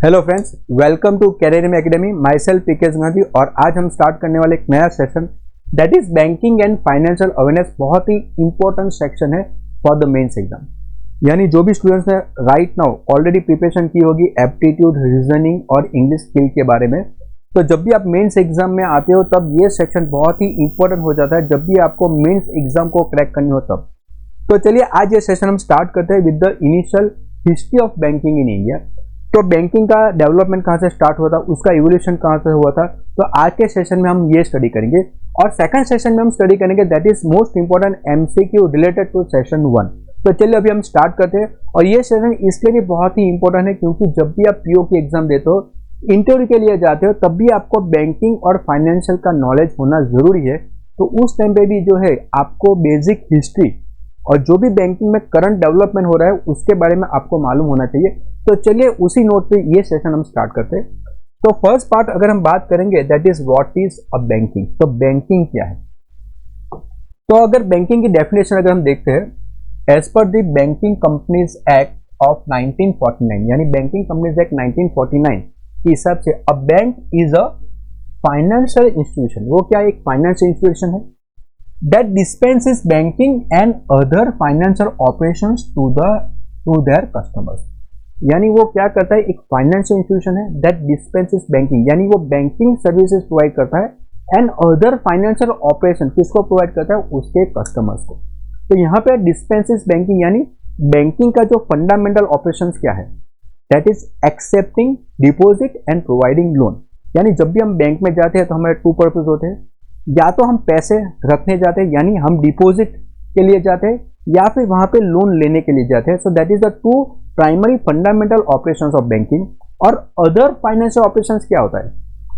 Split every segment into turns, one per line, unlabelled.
Hello friends, welcome to career academy. Myself PKS Gandhi और आज हम स्टार्ट करने वाले एक नया session that is banking and financial awareness. बहुत ही इंपॉर्टेंट सेक्शन है फॉर द मेंस एग्जाम। यानी जो भी स्टूडेंट्स ने राइट नाउ ऑलरेडी प्रिपरेशन की होगी एप्टीट्यूड, रीजनिंग और इंग्लिश स्किल के बारे में, तो जब भी आप मेंस एग्जाम में आते हो तब ये सेक्शन बहुत ही इंपॉर्टेंट हो जाता है। जब भी आपको मेंस एग्जाम को क्रैक करनी हो तब। तो चलिए आज ये सेशन हम स्टार्ट करते हैं with the initial history of banking in India. तो बैंकिंग का डेवलपमेंट कहाँ से स्टार्ट हुआ था, उसका इवोल्यूशन कहाँ से हुआ था, तो आज के सेशन में हम ये स्टडी करेंगे। और सेकंड सेशन में हम स्टडी करेंगे that is most important MCQ related to session 1। तो चलिए अभी हम स्टार्ट करते हैं। और ये सेशन इसलिए भी बहुत ही इंपॉर्टेंट है क्योंकि जब भी आप पीओ की एग्जाम देते हो, इंटरव्यू के लिए जाते हो, तब भी आपको बैंकिंग और फाइनेंशियल का नॉलेज होना जरूरी है। तो उस टाइम पे भी जो है आपको बेसिक हिस्ट्री और जो भी बैंकिंग में करंट डेवलपमेंट हो रहा है उसके बारे में आपको मालूम होना चाहिए। तो चलिए उसी नोट पे ये सेशन हम स्टार्ट करते हैं। तो फर्स्ट पार्ट अगर हम बात करेंगे that is what is a banking. तो बैंकिंग क्या है? तो अगर बैंकिंग की डेफिनेशन अगर हम देखते हैं as per the banking companies act of 1949, यानी बैंकिंग कंपनीज एक्ट 1949 के हिसाब से a bank is a financial institution. वो क्या एक फाइनेंशियल इंस्टीट्यूशन है that dispenses banking and other financial operations to their customers। यानी वो क्या करता है, एक फाइनेंशियल इंस्टीट्यूशन है that dispenses banking, यानी वो बैंकिंग सर्विसेज प्रोवाइड करता है एंड अदर फाइनेंशियल ऑपरेशन किसको प्रोवाइड करता है, उसके कस्टमर्स को। तो यहाँ पे डिस्पेंसेस बैंकिंग यानी बैंकिंग का जो फंडामेंटल ऑपरेशंस क्या है, that is accepting deposit and providing loan. यानी जब भी हम बैंक में जाते हैं तो हमारे टू पर्पज होते हैं, या तो हम पैसे रखने जाते हैं यानी हम डिपॉजिट के लिए जाते हैं, या फिर वहां पे लोन लेने के लिए जाते हैं। So that is the two primary fundamental operations of banking. और अदर फाइनेंशियल ऑपरेशंस क्या होता है?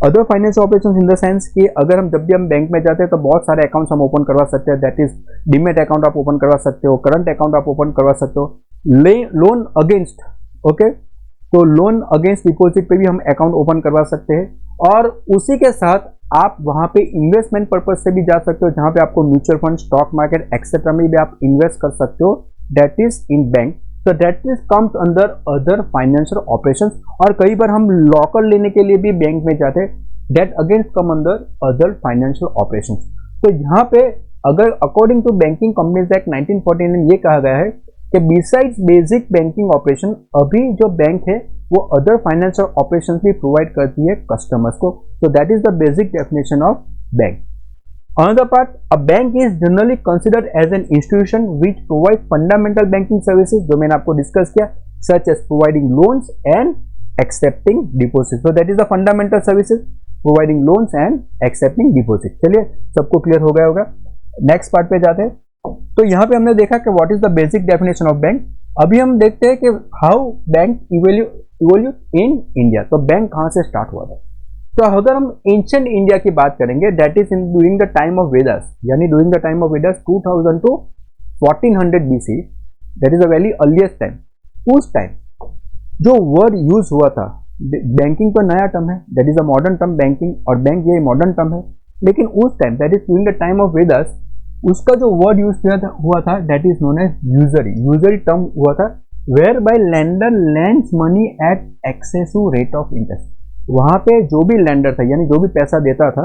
Other financial operations in the sense कि अगर हम जब भी हम बैंक में जाते हैं तो बहुत सारे अकाउंट्स हम ओपन करवा सकते हैं। दैट इज डीमेट अकाउंट आप ओपन करवा सकते हो, करंट अकाउंट आप ओपन करवा सकते हो, लोन अगेंस्ट, ओके, तो लोन अगेंस्ट डिपॉजिट पे भी हम अकाउंट ओपन करवा सकते हैं। और उसी के साथ आप वहां पे इन्वेस्टमेंट पर्पज से भी जा सकते हो, जहां पे आपको mutual fund, stock market etcetera में भी आप इन्वेस्ट कर सकते हो, that is in bank. So that is comes under other financial operations. और कई बार हम लॉकर लेने के लिए भी बैंक में जाते हैं, that against come under other financial operations. तो यहाँ पे अगर according to banking companies act 1949 ये कहा गया है कि बिसाइड्स बेसिक बैंकिंग ऑपरेशन, अभी जो बैंक है वो अदर फाइनेंशियल ऑपरेशंस भी प्रोवाइड करती है कस्टमर्स को। So that is the basic definition of bank. Another part, a bank is generally considered as an institution which provides fundamental banking services, जो मैंने आपको डिस्कस किया, such as providing loans and accepting deposits. So that is the fundamental services, providing loans and accepting deposits. चलिए सबको clear हो गया होगा। Next part पे जाते हैं। तो यहाँ पे हमने देखा कि what is the basic definition of bank. अभी हम देखते हैं कि how bank evolute in India. तो बैंक कहाँ से स्टार्ट हुआ था? तो अगर हम एंशिएंट इंडिया की बात करेंगे that is in during the time of Vedas, यानी during the time of Vedas 2000 to 1400 BC, that is a very earliest time. उस टाइम जो वर्ड यूज हुआ था, बैंकिंग तो नया टर्म है, that is a modern term banking, और बैंक ये मॉडर्न टर्म है, लेकिन उस time that is during the time of Vedas उसका जो वर्ड यूज हुआ था that is known as usury. Usury term हुआ था whereby lender lends money at excessive rate of interest. वहां पे जो भी लैंडर था यानी जो भी पैसा देता था,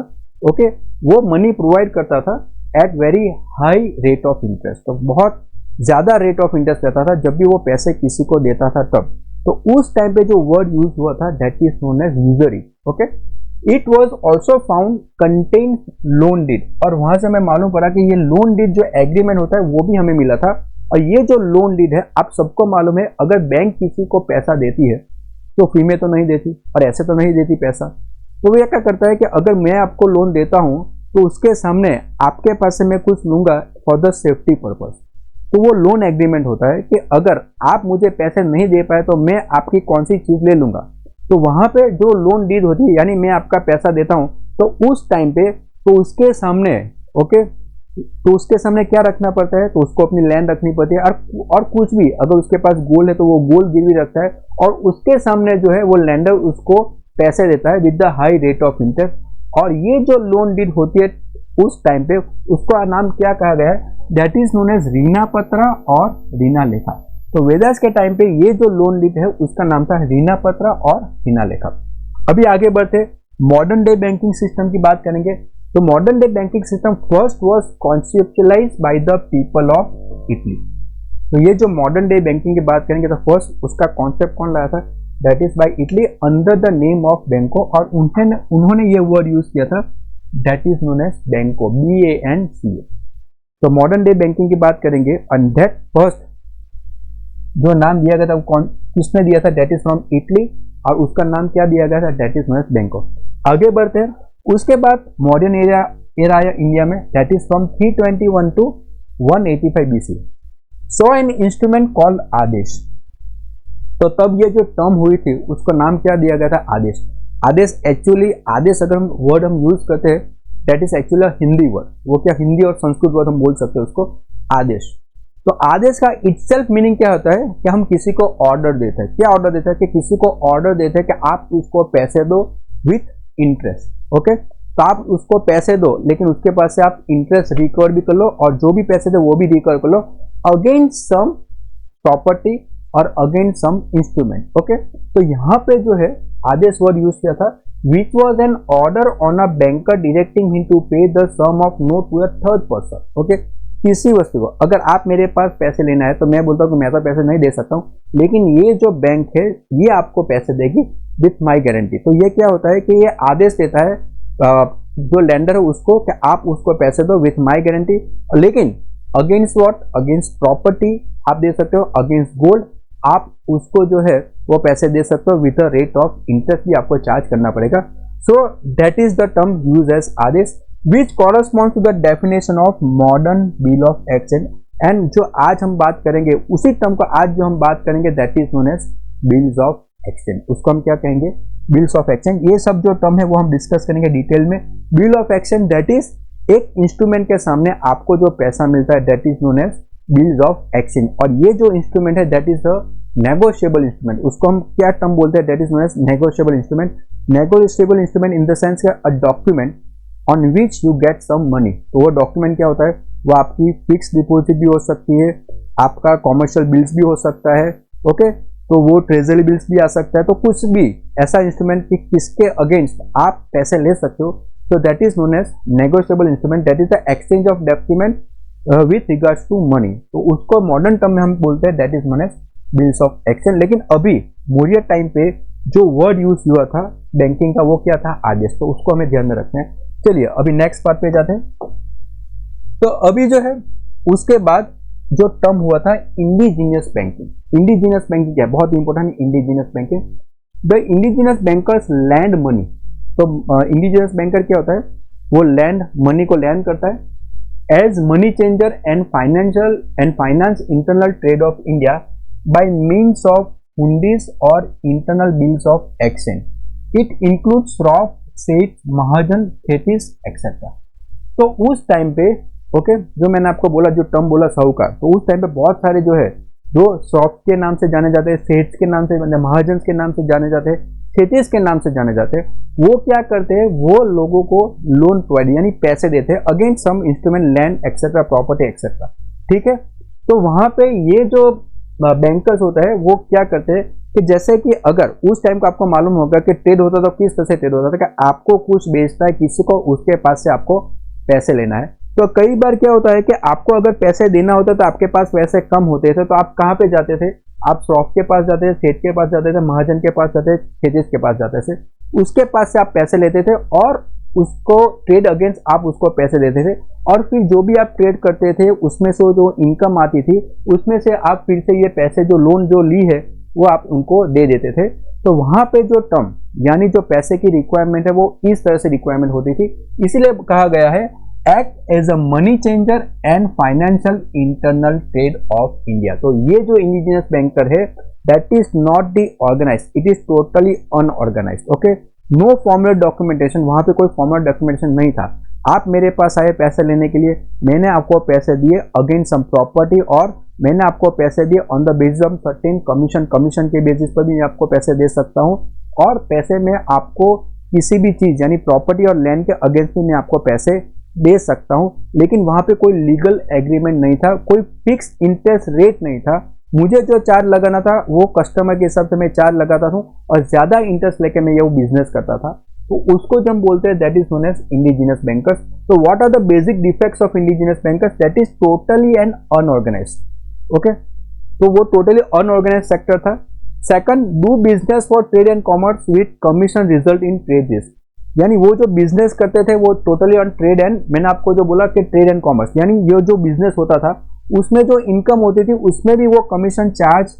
ओके, वो मनी प्रोवाइड करता था at very high rate of interest. तो बहुत ज्यादा रेट ऑफ इंटरेस्ट रहता था जब भी वो पैसे किसी को देता था तब। तो उस टाइम पे जो वर्ड यूज हुआ था that is known as usury, okay. It was also found contain loan deed, और वहां से हमें मालूम पड़ा कि ये लोन डीड जो एग्रीमेंट होता है वो भी हमें मिला था। और ये जो लोन डीड है आप सबको मालूम है, अगर बैंक किसी को पैसा देती है तो फ्री में तो नहीं देती और ऐसे तो नहीं देती पैसा। तो वो क्या करता है कि अगर मैं आपको लोन देता हूं तो उसके सामने आपके पास से मैं कुछ लूंगा फॉर द सेफ्टी पर्पज। तो वो लोन एग्रीमेंट होता है कि अगर आप मुझे पैसे नहीं दे पाए तो मैं आपकी कौन सी चीज ले लूंगा। तो वहां पे जो लोन डीड होती है यानी मैं आपका पैसा देता हूं तो उस टाइम पे तो उसके सामने, ओके, तो उसके सामने क्या रखना पड़ता है, तो उसको अपनी लैंड रखनी पड़ती है और कुछ भी अगर उसके पास गोल्ड है तो वो गोल्ड गिरवी रखता है, और उसके सामने जो है वो लैंडर उसको पैसे देता है with the high rate of interest. और ये जो लोन डीड होती है उस टाइम पे उसका नाम क्या कहा गया है, दैट इज नोन एज ऋणा पत्र और ऋणा लेखा। तो वेदास के टाइम पे ये जो लोन ली है उसका नाम था ऋणापत्र और ऋणालेखा। अभी आगे बढ़ते मॉडर्न डे बैंकिंग सिस्टम की बात करेंगे। तो modern day banking system first was conceptualised by the people of Italy. तो ये जो मॉडर्न डे बैंकिंग की बात करेंगे तो फर्स्ट उसका कॉन्सेप्ट कौन लाया था, that is by Italy under the name of बैंको, और उन्होंने ये वर्ड यूज किया था दैट इज नोन एज बैंको, BANCO। तो मॉडर्न डे बैंकिंग की बात करेंगे एंड दैट फर्स्ट जो नाम दिया गया था वो किसने दिया था, दैट इज फ्रॉम इटली, और उसका नाम क्या दिया गया था, दैट इज नोन एज बैंको। आगे बढ़ते हैं, उसके बाद मॉडर्न एरा आया इंडिया में, that is from 321 to 185 BC। So an instrument called adesh. तो तब ये जो टर्म हुई थी उसका नाम क्या दिया गया था, आदेश। आदेश एक्चुअली, आदेश अगर हम वर्ड हम यूज करते हैं that is actually Hindi word, वो क्या हिंदी और संस्कृत वर्ड हम बोल सकते हैं उसको आदेश। तो आदेश का इटसेल्फ मीनिंग क्या होता है कि हम किसी को ऑर्डर देते हैं। क्या ऑर्डर देते हैं कि किसी को ऑर्डर देते हैं कि आप उसको पैसे दो विथ इंटरेस्ट। ओके, तो आप उसको पैसे दो लेकिन उसके पास से आप इंटरेस्ट रिकवर भी कर लो, और जो भी पैसे दे वो भी रिकवर कर लो अगेंस्ट सम प्रॉपर्टी और अगेंस्ट सम इंस्ट्रूमेंट। ओके, तो यहाँ पे जो है आदेश वर्ड यूज किया था which was an order on a banker directing him to pay the sum of note to a third person। Okay, किसी वस्तु को अगर आप मेरे पास पैसे लेना है तो मैं बोलता हूँ कि मैं तो पैसे नहीं दे सकता हूँ, लेकिन ये जो बैंक है ये आपको पैसे देगी विथ माई गारंटी। तो ये क्या होता है कि ये आदेश देता है जो लेंडर है उसको कि आप उसको पैसे दो विथ माई गारंटी, लेकिन अगेंस्ट व्हाट, अगेंस्ट प्रॉपर्टी आप दे सकते हो, अगेंस्ट गोल्ड आप उसको जो है वो पैसे दे सकते हो with a rate of interest भी आपको चार्ज करना पड़ेगा। So that is the term use as आदेश which correspond to the definition of modern bill of exchange. And जो आज हम बात करेंगे उसी टर्म को आज जो हम बात करेंगे that is known as bills of exchange. उसको हम क्या कहेंगे, बिल्स ऑफ एक्सचेंज। ये सब जो टर्म है वो हम डिस्कस करेंगे डिटेल में। Bill of exchange that is एक इंस्ट्रूमेंट के सामने आपको जो पैसा मिलता है that is known as bills of exchange. और ये जो इंस्ट्रूमेंट है that is the negotiable instrument. उसको हम क्या टर्म बोलते हैं, that is known as negotiable instrument. Negotiable instrument in the sense a document on which you get some money. तो वो डॉक्यूमेंट क्या होता है, वो आपकी फिक्स डिपॉजिट भी हो सकती है, आपका कॉमर्शियल बिल्स भी हो सकता है। ओके, तो वो ट्रेजरी बिल्स भी आ सकता है। तो कुछ भी ऐसा इंस्ट्रूमेंट कि किसके अगेंस्ट आप पैसे ले सकते हो, तो that is known as negotiable instrument. That is the exchange of document with regards to money. तो उसको मॉडर्न टर्म में हम बोलते हैं that is known as bills of exchange. लेकिन अभी मौर्य टाइम पे जो वर्ड यूज हुआ था बैंकिंग का वो क्या था, आदेश। तो उसको हमें ध्यान में रखना है। चलिए अभी नेक्स्ट पार्ट पे जाते हैं। तो अभी जो है उसके बाद जो टर्म हुआ था इंडिजीनियस बैंकिंग। इंडिजीनियस बैंकिंग क्या है, बहुत important indigenous banking. The indigenous bankers land money. तो इंडिजीनियस बैंकर क्या होता है, वो लैंड मनी को लैंड करता है as money changer and finance internal trade of India by means of hundis or internal bills of exchange. It includes Shroff, सेठ, महाजन, खेतीस etcetera. तो उस टाइम पे ओके, जो मैंने आपको बोला जो टर्म बोला साहूकार, तो उस टाइम पे बहुत सारे जो है जो श्रॉफ के नाम से जाने जाते हैं, सेठ के नाम से, महाजन के नाम से जाने जाते हैं, खेतीस के नाम से जाने जाते हैं, वो क्या करते हैं, वो लोगों को लोन प्रोवाइड यानी पैसे देते हैं against some instrument, land etcetera, property etcetera. ठीक है, तो वहां पे ये जो बैंकर्स होता है वो क्या करते हैं कि जैसे कि अगर उस टाइम को आपको मालूम होगा कि ट्रेड होता था, किस तरह से ट्रेड होता था कि आपको कुछ बेचना है किसी को, उसके पास से आपको पैसे लेना है। तो कई बार क्या होता है कि आपको अगर पैसे देना होता तो आपके पास पैसे कम होते थे, तो आप कहाँ पे जाते थे, आप श्रॉफ के पास जाते थे, सेठ के पास जाते थे, महाजन के पास जाते थे, खेतीस के पास जाते थे, उसके पास से आप पैसे लेते थे और उसको ट्रेड अगेंस्ट आप उसको पैसे देते थे, और फिर जो भी आप ट्रेड करते थे उसमें से जो इनकम आती थी उसमें से आप फिर से ये पैसे जो लोन जो ली है वो आप उनको दे देते थे। तो वहां पे जो टर्म यानी जो पैसे की रिक्वायरमेंट है वो इस तरह से रिक्वायरमेंट होती थी, इसीलिए कहा गया है act as a money changer and financial internal trade of India. तो ये जो इंडिजिनियस बैंकर है that is not the organise, it is totally unorganise. Okay, no formal documentation, वहां पे कोई फॉर्मल डॉक्यूमेंटेशन नहीं था। आप मेरे पास आए पैसे लेने के लिए, मैंने आपको पैसे दिए अगेंस्ट सम प्रॉपर्टी, और मैंने आपको पैसे दिए on the basis of certain commission के बेसिस पर भी मैं आपको पैसे दे सकता हूं, और पैसे में आपको किसी भी चीज यानी प्रॉपर्टी और लैंड के अगेंस्ट में मैं आपको पैसे दे सकता हूं। लेकिन वहां पे कोई लीगल एग्रीमेंट नहीं था, कोई फिक्स इंटरेस्ट रेट नहीं था, मुझे जो चार्ज लगाना था वो कस्टमर के हिसाब से मैं चार्ज लगाता था और ज़्यादा इंटरेस्ट लेके मैं ये बिजनेस करता था, तो उसको जब हम बोलते हैं that is known as indigenous bankers. तो what are the basic defects of indigenous bankers? That is totally and unorganised. Okay, तो वो टोटली अनऑर्गेनाइज सेक्टर था। Second, do business for trade and commerce with commission result in trade risk, यानी वो जो business करते थे वो totally on trade and, मैंने आपको जो बोला कि ट्रेड एंड कॉमर्स, यानी ये जो बिजनेस होता था उसमें जो इनकम होती थी उसमें भी वो कमीशन चार्ज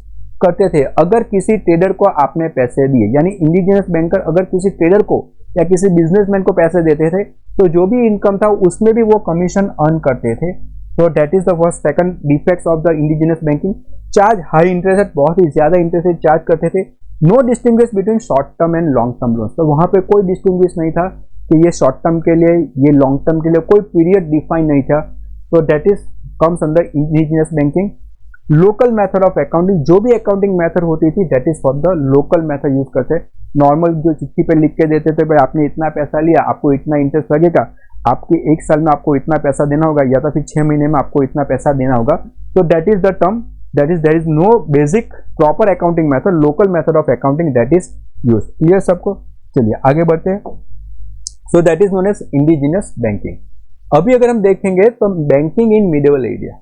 करते थे अगर किसी ट्रेडर को आपने पैसे दिए। यानी इंडिजिनस बैंकर अगर किसी ट्रेडर को या किसी बिजनेसमैन को पैसे देते थे तो जो भी इनकम था उसमें भी वो कमीशन अर्न करते थे। तो that is the first second defects of the indigenous banking. Charge high interest rate, बहुत ही ज्यादा इंटरेस्ट रेट चार्ज करते थे। No distinguish between short term and long term loans, तो वहां पे कोई डिस्टिंग्विश नहीं था कि ये शॉर्ट टर्म के लिए ये लॉन्ग टर्म के लिए, कोई पीरियड डिफाइन नहीं था। तो that is comes under indigenous banking. Local method of accounting, जो भी अकाउंटिंग मेथड होती थी that is for the local method use करते। नॉर्मल जो चिट्ठी पे लिख के देते थे भाई आपने इतना पैसा लिया, आपको इतना इंटरेस्ट लगेगा, आपके 1 साल में आपको इतना पैसा देना होगा या तो फिर 6 महीने में आपको इतना पैसा देना होगा। तो that is the term, that is there is no basic proper accounting method, local method of accounting that is use. Clear सबको? चलिए आगे बढ़ते हैं। So that is known as indigenous banking. अभी अगर हम देखेंगे तो बैंकिंग इन मिडिवल एरिया,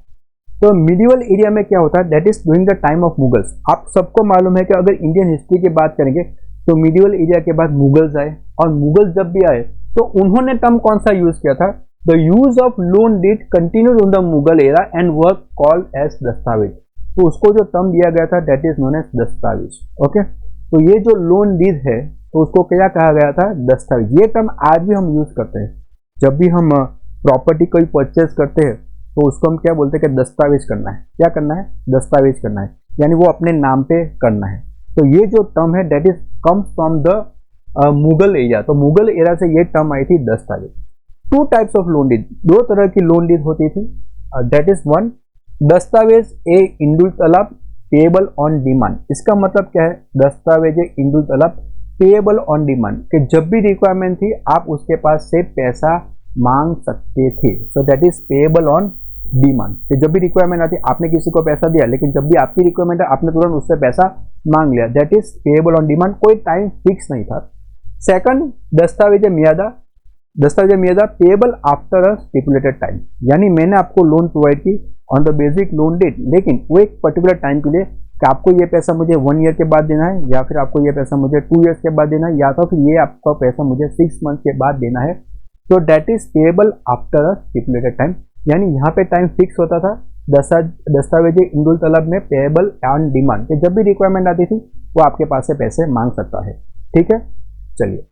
तो मिडिवल एरिया में क्या होता है? That is during the time of Mughals. आप सबको मालूम है कि अगर इंडियन हिस्ट्री की बात करेंगे तो मिडिवल एरिया के बाद मुगल्स आए, और मुगल्स जब भी आए तो उन्होंने टर्म कौन सा यूज किया था? The use of loan deed continued in the Mughal era and work called as दस्तावेज। तो उसको जो टर्म दिया गया था दैट इज नोन एज दस्तावेज। ओके, तो ये जो लोन डीड है तो उसको क्या कहा गया था? दस्तावेज। ये टर्म आज भी हम यूज करते हैं, जब भी हम प्रॉपर्टी कोई परचेज करते हैं तो उसको हम क्या बोलते हैं कि दस्तावेज करना है। क्या करना है? दस्तावेज करना है, यानी वो अपने नाम पे करना है। तो ये जो टर्म है that is comes from the Mughal area. तो मुगल एरा से ये टर्म आई थी दस्तावेज। 2 टाइप्स ऑफ लोन डीड, 2 तरह की लोन डीड होती थी। दैट इज 1 दस्तावेज ए इंदुल तलब पेएबल ऑन डिमांड। इसका मतलब क्या है? दस्तावेज ए इंदुल तलब पेएबल ऑन डिमांड, कि जब भी रिक्वायरमेंट थी आप उसके पास से पैसा मांग सकते थे। सो that is payable on demand, कि जब भी रिक्वायरमेंट आती आपने किसी को पैसा दिया, लेकिन जब भी आपकी रिक्वायरमेंट है आपने तुरंत उससे पैसा मांग लिया। That is payable on demand, कोई टाइम फिक्स नहीं था। सेकंड दस्तावेज मियादा, दस्तावेज मियादा payable after a stipulated time, यानी मैंने आपको लोन प्रोवाइड की on the basic loan date, लेकिन वो एक पर्टिकुलर टाइम के लिए कि आपको ये पैसा मुझे 1 ईयर के बाद देना है, या फिर आपको ये पैसा मुझे 2 ईयर्स के बाद देना है, या तो फिर ये आपका पैसा मुझे 6 मंथ के बाद देना है। तो that is payable after a stipulated time, यानी यहाँ पे टाइम फिक्स होता था। दस्तावेज इंदुल तलब में पेएबल ऑन डिमांड, कि जब भी रिक्वायरमेंट आती थी वो आपके पास से पैसे मांग सकता है। ठीक है, चलिए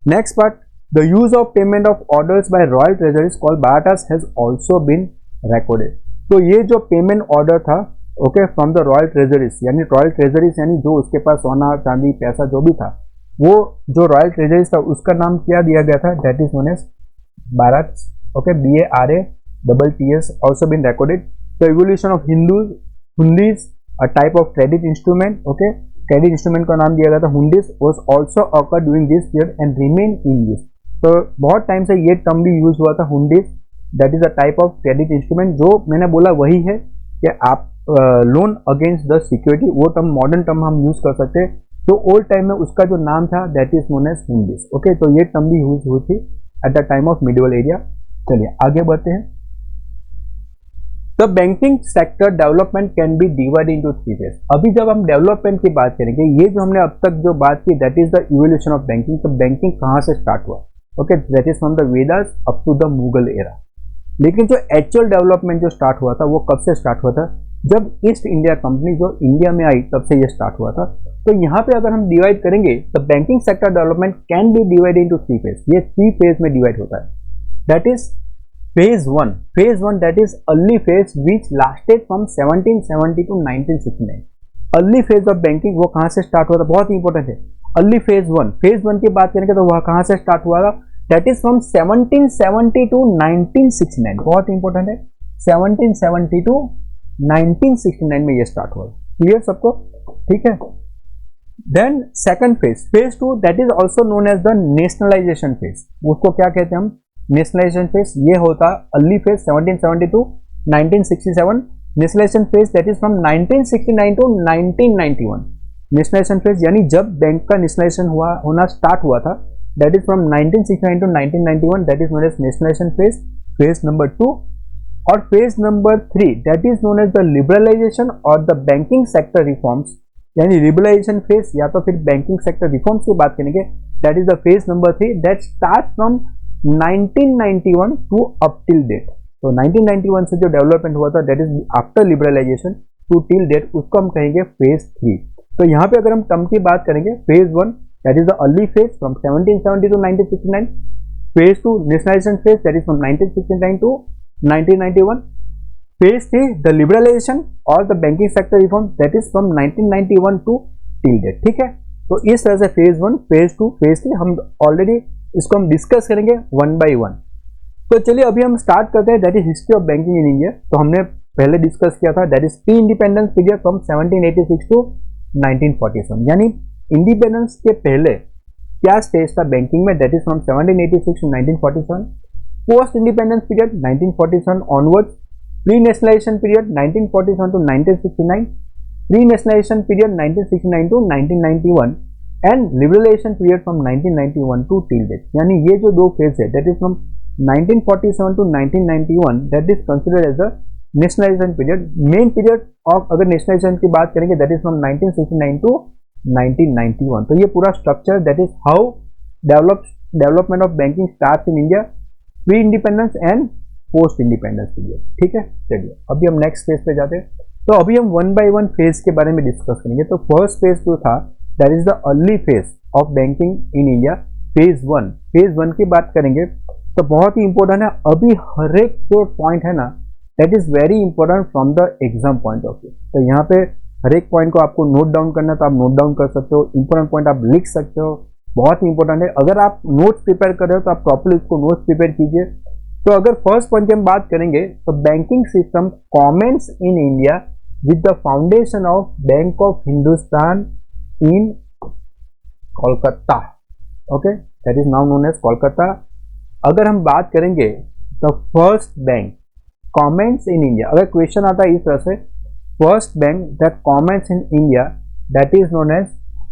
next part, the use of payment of orders by royal treasuries called barattas has also been recorded. तो ये जो पेमेंट ऑर्डर था okay from the royal treasuries, यानी रॉयल ट्रेजरीज यानी जो उसके पास सोना चांदी पैसा जो भी था, वो जो रॉयल ट्रेजरीज था उसका नाम क्या दिया गया था? That is known as barattas. Okay, BARATTS also been recorded. The evolution of hundis, a type of credit instrument. Okay, credit instrument का नाम दिया गया था hundis, was also occurred during this period and remain in use. तो बहुत time से ये term भी यूज हुआ था hundis, that is a type of credit instrument। जो मैंने बोला वही है कि आप लोन अगेंस्ट द सिक्योरिटी, वो टर्म मॉडर्न टर्म हम यूज कर सकते हैं। तो ओल्ड टाइम में उसका जो नाम था that is known as hundis। Okay, तो ये टर्म भी यूज हुई थी at the time of medieval area. चलिए आगे बढ़ते हैं। The banking sector development can be divide into 3 phase. अभी जब हम डेवलपमेंट की बात करेंगे, ये जो हमने अब तक जो बात की that is the evolution of banking. तो बैंकिंग कहाँ से स्टार्ट हुआ? Okay, that is from the Vedas up to the Mughal era. लेकिन जो एक्चुअल डेवलपमेंट जो स्टार्ट हुआ था वो कब से स्टार्ट हुआ था? जब ईस्ट इंडिया कंपनी जो इंडिया में आई तब से ये स्टार्ट हुआ था। तो यहाँ पे अगर हम डिवाइड करेंगे तो banking sector development can be divide into 3 phase. ये 3 फेज में डिवाइड होता है। That is Phase 1 that is early phase which lasted from 1770 to 1969। Early phase of banking वो कहाँ से स्टार्ट हुआ था? बहुत इंपॉर्टेंट है। अर्ली फेज 1 की बात करेंगे तो वह कहाँ से स्टार्ट हुआ था? That is from 1770 to 1969। बहुत इंपॉर्टेंट है, 1770 टू 1969 में ये स्टार्ट हुआ। क्लियर सबको? ठीक है। Then second phase, phase 2 that is also known as the nationalisation phase. उसको क्या कहते हैं हम? Nationalisation phase. ये होता early phase 1770 to 1967। Nationalisation phase that is from 1969 to 1991। Nationalisation phase यानी जब बैंक का नेशनलाइजेशन होना स्टार्ट हुआ था, that is from 1969 to 1991, that is known as nationalisation phase, phase number 2। और phase number 3 that is known as the liberalisation और the banking sector reforms, यानी liberalisation phase या तो फिर बैंकिंग सेक्टर रिफॉर्म्स की बात करेंगे, that is the phase number 3 that start from 1991 to up till date. तो 1991 से जो डेवलपमेंट हुआ था that is after liberalisation to till date, उसको हम कहेंगे फेज 3। तो यहाँ पे अगर हम टर्म की बात करेंगे, phase 1 that is the early phase from 1770 to 1969, phase 2 nationalisation phase that is from 1969 to 1991, phase 3 the liberalisation और the banking sector reform that is from 1991 to till date. ठीक है, तो इस तरह से फेज 1, फेज 2, फेज 3 हम already इसको हम डिस्कस करेंगे वन बाय वन। तो चलिए अभी हम स्टार्ट करते हैं, that is history of banking in India. तो हमने पहले डिस्कस किया था, that is pre independence period from 1786 to 1947, यानी इंडिपेंडेंस के पहले क्या स्टेज था बैंकिंग में, that is from 1786 to 1947। Post independence period 1947 onwards, pre nationalisation period 1947 to 1969, pre nationalisation period 1969 to 1991 and liberalisation period from 1991 to till date. यानी ये जो दो फेज है that is from 1947 to 1991 that is considered as a nationalisation period. Main period of अगर nationalisation की बात करेंगे that is from 1969 to 1991। तो ये पूरा structure that is how development of banking starts in India, pre independence and post independence period. ठीक है, चलिए अभी हम नेक्स्ट फेज पे जाते हैं। तो अभी हम वन बाय वन फेज के बारे में डिस्कस करेंगे। तो फर्स्ट फेज जो था that is the early phase of banking in India, phase 1। Phase 1 की बात करेंगे तो बहुत ही इंपॉर्टेंट है, अभी हर एक जो पॉइंट है ना that is very important from the exam point of view. तो यहाँ पे हर एक पॉइंट को आपको नोट डाउन करना है तो आप नोट डाउन कर सकते हो, इंपॉर्टेंट पॉइंट आप लिख सकते हो, बहुत ही इंपॉर्टेंट है। अगर आप नोट्स प्रिपेयर कर रहे हो तो आप प्रॉपर्ली उसको नोट्स प्रिपेयर कीजिए। तो अगर फर्स्ट पॉइंट की हम बात करेंगे तो banking system commences in India with the foundation of bank of Hindustan in Kolkata, okay, that is now known as Kolkata. अगर हम बात करेंगे the first bank commences in India, अगर क्वेश्चन आता है इस तरह से, first bank that commences in India that is known as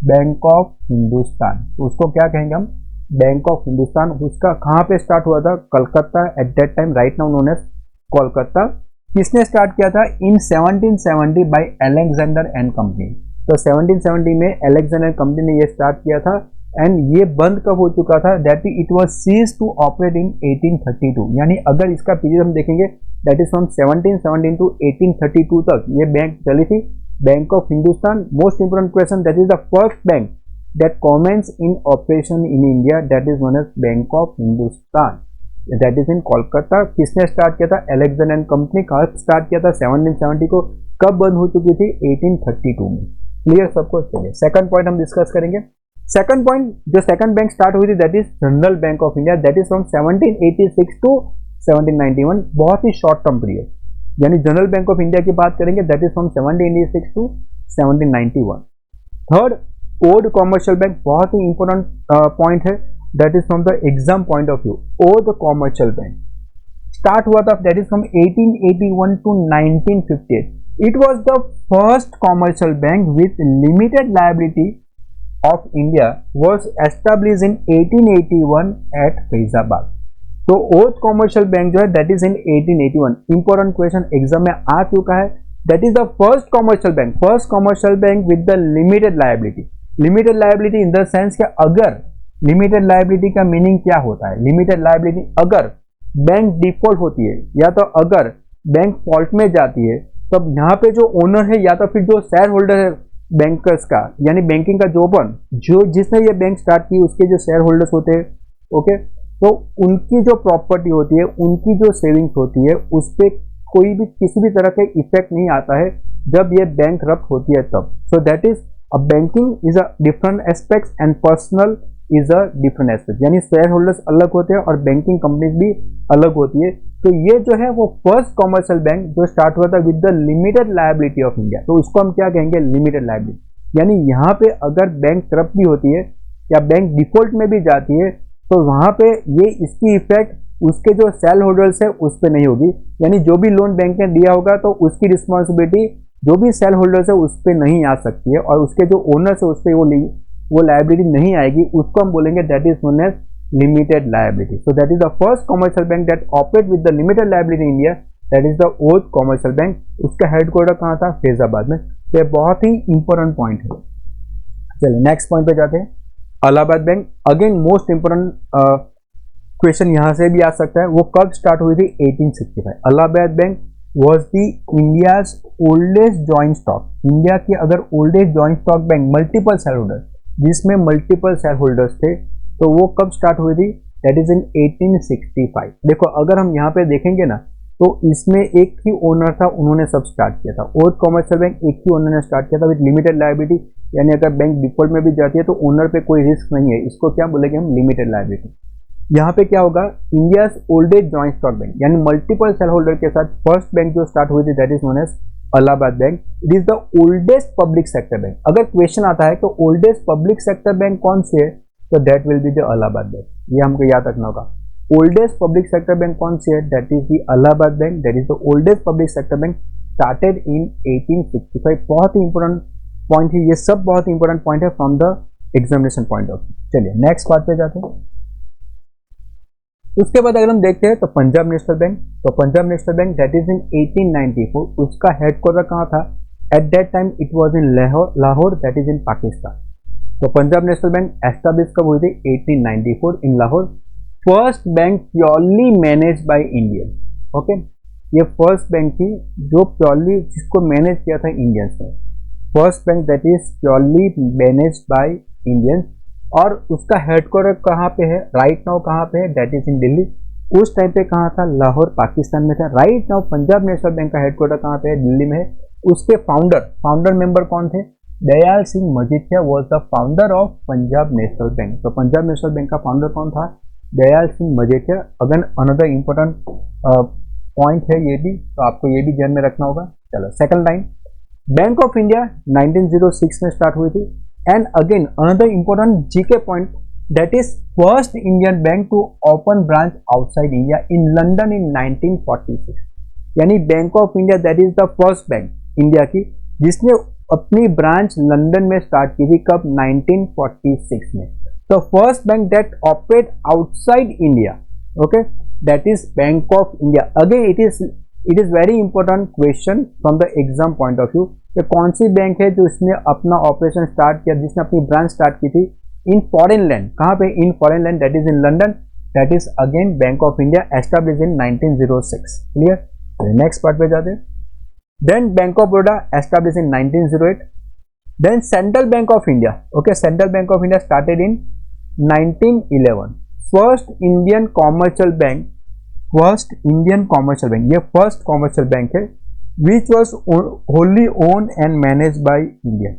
bank of Hindustan, तो उसको क्या कहेंगे हम, बैंक ऑफ हिंदुस्तान। उसका कहाँ पे स्टार्ट हुआ था, Calcutta, at that time, right now known as Kolkata. किसने स्टार्ट किया था, in 1770 by Alexander and company. तो 1770 में अलेक्जेंडर कंपनी ने ये स्टार्ट किया था एंड ये बंद कब हो चुका था, that it was cease to operate in 1832। यानी अगर इसका पीरियड हम देखेंगे दैट इज फ्रॉम 1717 टू 1832 तक ये बैंक चली थी, bank of Hindustan. Most important question, that is the first bank that commences in operation in India that is known as bank of Hindustan, that is in Kolkata. किसने start किया था, Alexander and company. कब start किया था, 1770 को। कब बंद हो चुकी थी, 1832 में। क्लियर सबको, चलिए सेकंड पॉइंट हम डिस्कस करेंगे। सेकंड पॉइंट, जो सेकंड बैंक स्टार्ट हुई थी that is general bank of India, that is from 1786 to 1791, बहुत ही शॉर्ट टर्म पीरियड। यानी जनरल बैंक ऑफ इंडिया की बात करेंगे that is from 1786 to 1791। Third, old commercial bank, बहुत ही इंपॉर्टेंट पॉइंट है, that is from the exam point of view. Old commercial bank start हुआ था that is from 1881 to 1958। It was the first commercial bank with limited liability of India was established in 1881 at Faizabad. तो old commercial bank जो है that is in 1881। Important question exam में आ चुका है, that is the first commercial bank, first commercial bank with the limited liability. Limited liability in the sense कि अगर limited liability का meaning क्या होता है, लिमिटेड लायबिलिटी अगर बैंक डिफॉल्ट होती है या तो अगर बैंक फॉल्ट में जाती है, तब यहाँ पे जो ओनर है या तो फिर जो शेयर होल्डर है बैंकर्स का, यानी बैंकिंग का जो जिसने ये बैंक स्टार्ट की उसके जो शेयर होल्डर्स होते हैं, ओके, तो उनकी जो प्रॉपर्टी होती है, उनकी जो सेविंग्स होती है, उस पर कोई भी किसी भी तरह का इफेक्ट नहीं आता है जब ये बैंक करप्ट होती है तब। सो that is a banking is a different aspects and personal is a different aspect, यानी शेयर होल्डर्स अलग होते हैं और बैंकिंग कंपनीज भी अलग होती है। तो ये जो है वो फर्स्ट कॉमर्शियल बैंक जो स्टार्ट हुआ था with the limited liability of India, तो उसको हम क्या कहेंगे, लिमिटेड लायबिलिटी। यानी यहाँ पे अगर बैंक करप्ट भी होती है या बैंक डिफॉल्ट में भी जाती है तो वहाँ पे ये इसकी इफेक्ट उसके जो सेल होल्डर्स है उस पर नहीं होगी, यानी जो भी लोन बैंक ने दिया होगा तो उसकी रिस्पॉन्सिबिलिटी जो भी सेल होल्डर्स है उस पर नहीं आ सकती है, और उसके जो ओनर्स है उस पर वो लायबिलिटी नहीं आएगी, उसको हम बोलेंगे that is known as limited liability. So that is the first commercial bank that operate with the limited liability in India, that is the Oudh commercial bank. उसका हेडक्वार्टर कहाँ था? फैजाबाद में। तो ये बहुत ही इंपॉर्टेंट पॉइंट है। चलिए नेक्स्ट पॉइंट पे जाते हैं। Allahabad bank, again most important question यहाँ से भी आ सकता है। वो कब स्टार्ट हुई थी? 1865। Allahabad bank was the India's oldest joint stock, India की अगर oldest joint stock bank, multiple share holder जिसमें मल्टीपल शेयर होल्डर्स थे, तो वो कब स्टार्ट हुई थी? दैट इज इन 1865। देखो अगर हम यहाँ पे देखेंगे ना, तो इसमें एक ही ओनर था, उन्होंने सब स्टार्ट किया था। ओथ कमर्शियल बैंक एक ही ओनर ने स्टार्ट किया था विद लिमिटेड लायबिलिटी, यानी अगर बैंक डिफॉल्ट में भी जाती है तो ओनर पे कोई रिस्क नहीं है, इसको क्या बोलेंगे हम? Limited liability. यहाँ पे क्या होगा? India oldest joint stock bank, यानी मल्टीपल शेयर होल्डर के साथ फर्स्ट बैंक जो स्टार्ट हुई थी that is known as Allahabad bank. It is the oldest public sector bank. अगर क्वेश्चन आता है तो ओल्डेस्ट पब्लिक सेक्टर बैंक कौन सी है, तो that will be the Allahabad bank, ये हमको याद रखना होगा। ओल्डेस्ट पब्लिक सेक्टर बैंक कौन सी है? That is the Allahabad bank, that is the oldest public sector bank, started in 1865। बहुत ही इंपॉर्टेंट पॉइंट है, ये सब बहुत ही इंपॉर्टेंट पॉइंट है from the examination point of view. चलिए नेक्स्ट पार्ट पे जाते हैं। उसके बाद अगर हम देखते हैं तो पंजाब नेशनल बैंक, तो Punjab national Bank that is in 1894, उसका हेडक्वार्टर कहाँ था? At that time it was in Lahore, that is in Pakistan. तो पंजाब नेशनल बैंक एस्टैब्लिश कब हुई थी? 1894 in Lahore. First bank purely manage by Indian. Okay, ये फर्स्ट बैंक थी जो प्योरली जिसको मैनेज किया था इंडियंस ने। First bank that is purely manage by Indians, और उसका हेडक्वार्टर कहाँ पे है? राइट नाउ कहाँ पे है? दैट इज इन दिल्ली। उस टाइम पे कहाँ था? लाहौर पाकिस्तान में था। Right now Punjab national bank का हेडक्वार्टर कहाँ पे है? दिल्ली में है। उसके फाउंडर मेंबर कौन थे? Dayal Singh Majithia was the founder of Punjab national Bank. तो पंजाब नेशनल बैंक का फाउंडर कौन था? Dayal Singh Majithia. Again another important point है ये भी, तो आपको ये भी ध्यान में रखना होगा। चलो second line, bank of India 1906 में स्टार्ट हुई थी। And again another important GK point, that is first Indian bank to open branch outside India in London in 1946। यानी bank of India that is the first bank India की जिसने अपनी branch London में start की थी। कब? 1946 में। तो first bank that operate outside India, okay, that is bank of India. Again it is very important question from the exam point of view. ये कौन सी बैंक है जो इसने अपना ऑपरेशन स्टार्ट किया, जिसने अपनी ब्रांच स्टार्ट की थी इन फॉरेन लैंड? कहाँ पे? In foreign land, that is in London. That is again bank of India, establish in 1906। Clear? Next part पे जाते हैं। Then bank of Baroda establish in 1908। Then central bank of India, okay, central bank of India started in 1911। First Indian commercial bank, first Indian commercial bank, ये first commercial bank है which was wholly own and manage by Indian.